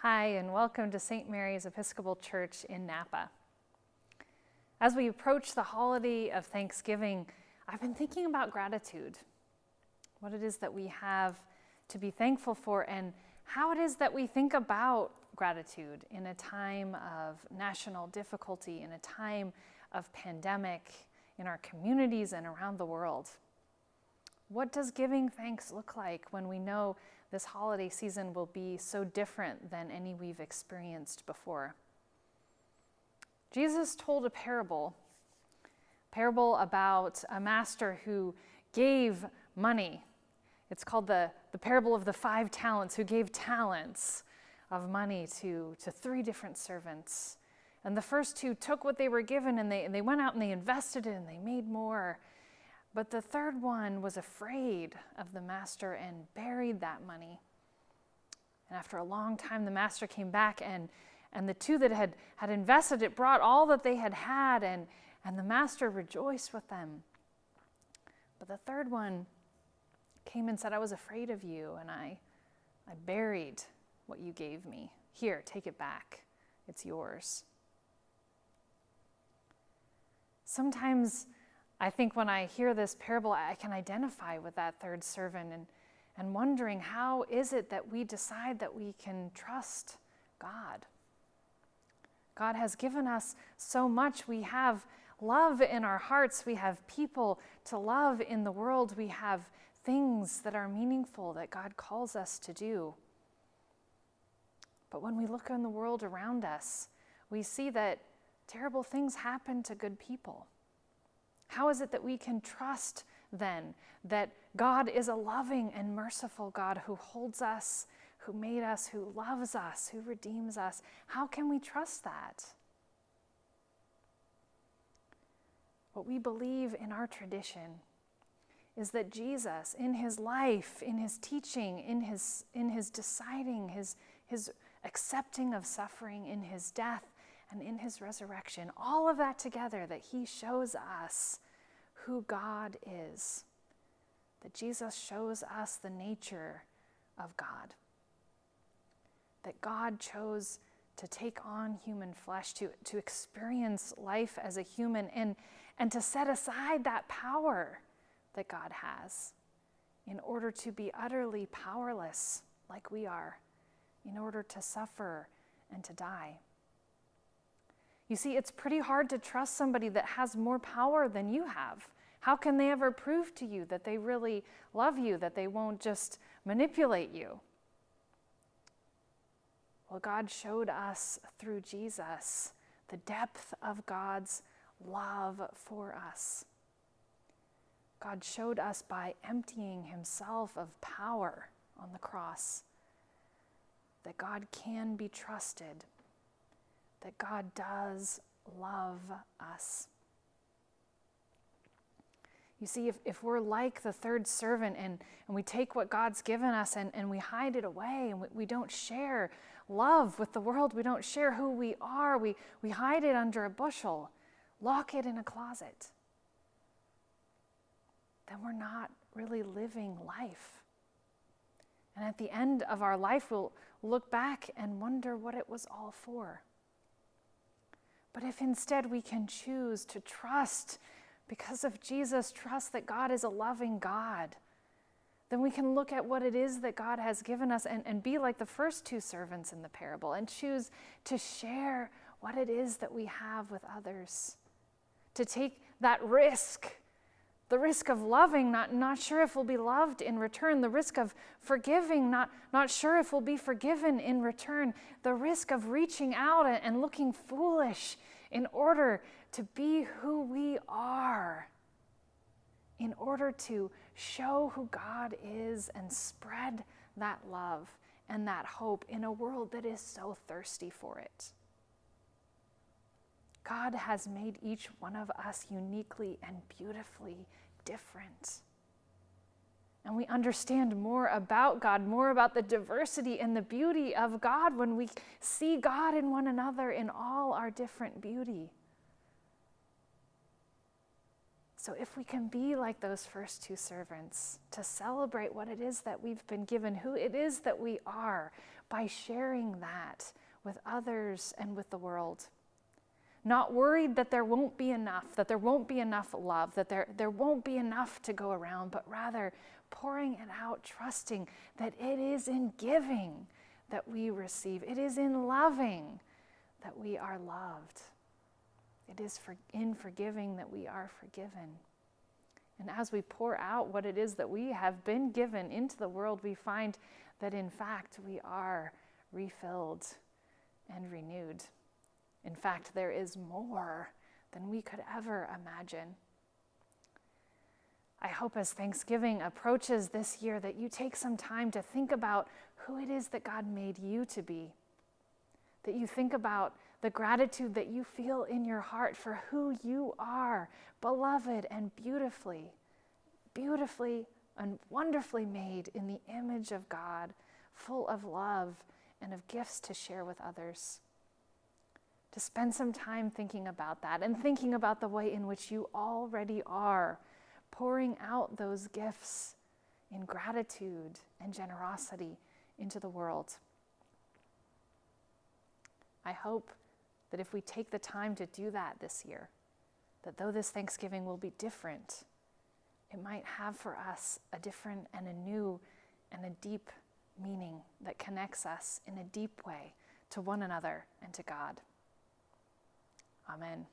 Hi, and welcome to St. Mary's Episcopal Church in Napa. As we approach the holiday of Thanksgiving, I've been thinking about gratitude, what it is that we have to be thankful for, and how it is that we think about gratitude in a time of national difficulty, in a time of pandemic, in our communities and around the world. What does giving thanks look like when we know this holiday season will be so different than any we've experienced before? Jesus told a parable about a master who gave money. It's called the parable of the 5 talents, who gave talents of money to 3 different servants. And the first 2 took what they were given and they went out and they invested it and they made more. But the third one was afraid of the master and buried that money. And after a long time, the master came back and the 2 that had invested it brought all that they had and the master rejoiced with them. But the third one came and said, I was afraid of you and I buried what you gave me. Here, take it back. It's yours. Sometimes I think when I hear this parable, I can identify with that third servant and wondering, how is it that we decide that we can trust God? God has given us so much. We have love in our hearts. We have people to love in the world. We have things that are meaningful that God calls us to do. But when we look in the world around us, we see that terrible things happen to good people. How is it that we can trust then that God is a loving and merciful God who holds us, who made us, who loves us, who redeems us? How can we trust that? What we believe in our tradition is that Jesus, in his life, in his teaching, in his deciding, his accepting of suffering, in his death, and in his resurrection, all of that together, that he shows us who God is, that Jesus shows us the nature of God, that God chose to take on human flesh, to experience life as a human, and to set aside that power that God has in order to be utterly powerless like we are, in order to suffer and to die. You see, it's pretty hard to trust somebody that has more power than you have. How can they ever prove to you that they really love you, that they won't just manipulate you? Well, God showed us through Jesus the depth of God's love for us. God showed us by emptying himself of power on the cross that God can be trusted, that God does love us. You see, if we're like the third servant and we take what God's given us and we hide it away and we don't share love with the world, we don't share who we are, we hide it under a bushel, lock it in a closet, then we're not really living life. And at the end of our life, we'll look back and wonder what it was all for. But if instead we can choose to trust, because of Jesus, trust that God is a loving God, then we can look at what it is that God has given us and be like the first 2 servants in the parable and choose to share what it is that we have with others. To take that risk, the risk of loving, not sure if we'll be loved in return, the risk of forgiving, not sure if we'll be forgiven in return, the risk of reaching out and looking foolish in order to be who we are, in order to show who God is and spread that love and that hope in a world that is so thirsty for it. God has made each one of us uniquely and beautifully different. And we understand more about God, more about the diversity and the beauty of God when we see God in one another in all our different beauty. So if we can be like those first 2 servants, to celebrate what it is that we've been given, who it is that we are, by sharing that with others and with the world. Not worried that there won't be enough, that there won't be enough love, that there won't be enough to go around, but rather pouring it out, trusting that it is in giving that we receive. It is in loving that we are loved. It is in forgiving that we are forgiven. And as we pour out what it is that we have been given into the world, we find that in fact we are refilled and renewed. In fact, there is more than we could ever imagine. I hope as Thanksgiving approaches this year that you take some time to think about who it is that God made you to be. That you think about the gratitude that you feel in your heart for who you are, beloved and beautifully and wonderfully made in the image of God, full of love and of gifts to share with others. To spend some time thinking about that and thinking about the way in which you already are pouring out those gifts in gratitude and generosity into the world. I hope that if we take the time to do that this year, that though this Thanksgiving will be different, it might have for us a different and a new and a deep meaning that connects us in a deep way to one another and to God. Amen.